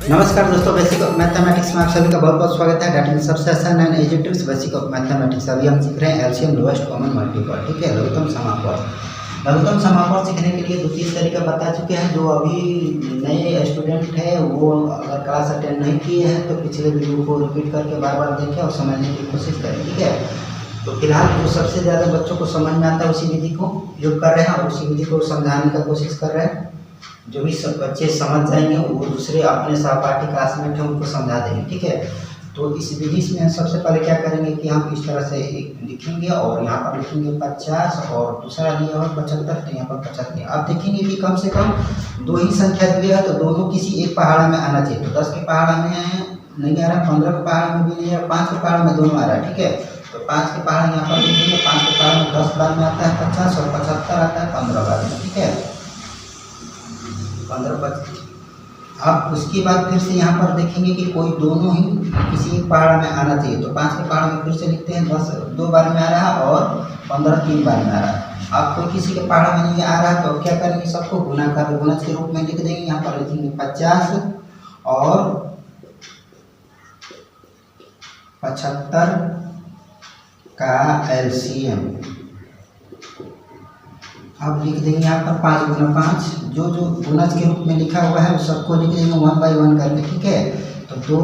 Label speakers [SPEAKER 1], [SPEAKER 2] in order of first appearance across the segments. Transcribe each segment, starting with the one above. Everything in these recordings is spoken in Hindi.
[SPEAKER 1] नमस्कार दोस्तों, बेसिक ऑफ मैथमेटिक्स में आप सभी का बहुत बहुत स्वागत है। डेट में सबसे आसान and easy tips basic of mathematics. अभी हम सीख रहे हैं एलसीएम लोएस्ट कॉमन मल्टीपल, ठीक है, लघुत्तम समापवर्त। लघुत्तम समापवर्त सीखने के लिए 2-3 तरीका बता चुके हैं। जो अभी नए स्टूडेंट है वो अगर क्लास अटेंड नहीं किए हैं तो पिछले वीडियो को रिपीट करके बार बार देखें और समझने की कोशिश करें, ठीक है। तो फिलहाल जो सबसे ज़्यादा बच्चों को समझ में आता है उसी विधि को योग कर रहे हैं और उसी विधि को समझाने का कोशिश कर रहे हैं। जो भी सब बच्चे समझ जाएंगे वो दूसरे अपने सहपाठी क्लासमेट हैं उनको समझा देंगे, ठीक है। तो इस विधि में सबसे पहले क्या करेंगे कि हम इस तरह से लिखेंगे और यहाँ पर लिखेंगे 50 और दूसरा दिया हुआ 75, तो यहाँ पर 75। अब देखेंगे कि कम से कम दो ही संख्या दिया है तो दोनों किसी एक पहाड़ में आना चाहिए। तो 10 के पहाड़ में नहीं आ रहा, 15 के पहाड़ में भी नहीं आ रहा, 5 के पहाड़ में दोनों आ रहा है, ठीक है। तो 5 के पहाड़ यहाँ पर लिखेंगे। 5 के पहाड़ में 10 बार में आता है 50 और 75 आता है 15 बार में, ठीक है, 15-25। अब उसके बाद फिर से यहाँ पर देखेंगे कि कोई दोनों ही किसी एक पहाड़ में आना चाहिए। तो 5 के पहाड़ में फिर से लिखते हैं 10 2 बार में आ रहा है और 15 3 बार में आ रहा है। अब कोई किसी के पहाड़ में नहीं आ रहा है तो क्या करेंगे, सबको गुना कर गुणज के रूप में लिख देंगे। यहाँ पर लिखेंगे 50 और 75 का एलसीएम। अब लिख देंगे यहाँ पर 5 गुना 5, जो गुणज के रूप में लिखा हुआ है सबको लिख देंगे 1 बाई 1 करके, ठीक है। तो 2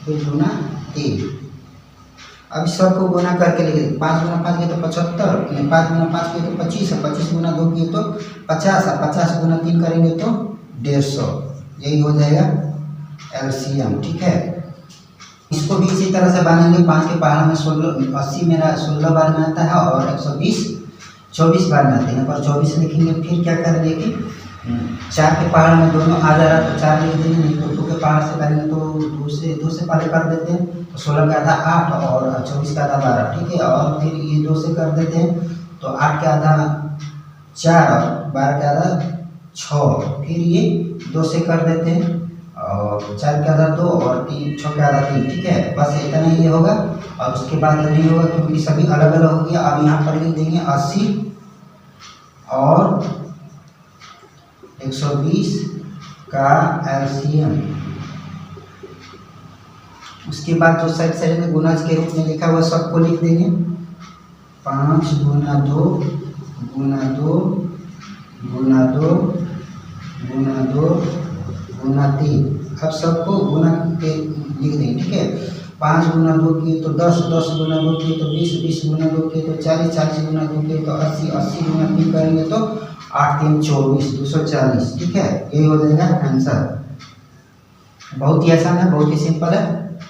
[SPEAKER 1] फिर गुना 3। अब सबको गुना करके लिख देंगे। 5 गुना 5 किए तो 75, 5 गुना 5 किए तो 25, 25 गुना 2 किए तो 50, 50 गुना 3 करेंगे तो 150। यही हो जाएगा एलसीएम, ठीक है। इसको भी इसी तरह से बनेंगे। 5 के पहाड़ में 80 मेरा 16 बार में आता है और 120 24 बार में आते हैं। पर 24 लिखेंगे। फिर क्या करेंगे कि 4 के पहाड़ में दोनों आ जा रहा है तो 4 लिख देंगे। नहीं तो 2 के पहाड़ से करेंगे तो 2 से पहले कर देते हैं। तो 16 का आधा 8 और 24 का आधा 12, ठीक है। और फिर ये 2 से कर देते हैं तो 8 का आधा 4 और 12 का आधा 6। फिर ये 2 से कर देते हैं और 4 का आधा 2 और 6 का आधा 3, ठीक है। बस इतना ही होगा और उसके बाद नहीं होगा क्योंकि सभी अलग अलग हो गया। अब यहाँ पर लिख देंगे 80 और 120 का एलसीएम। उसके बाद जो साइड साइड में गुणज के रूप में लिखा हुआ सबको लिख देंगे। 5 गुना 2 गुना 2 गुना 2 गुना 2 गुना 3। अब सबको गुना के लिख देंगे, ठीक है। 5 गुना 2 किए तो 10, 10 गुना 2 किए तो 20, 20 गुना 2 किए तो 40, 40 गुना 2 किए तो 80, 80 गुना 3 करेंगे तो 8 3 24, 240, ठीक है। यही हो जाएगा आंसर। बहुत ही आसान है, बहुत ही सिंपल है।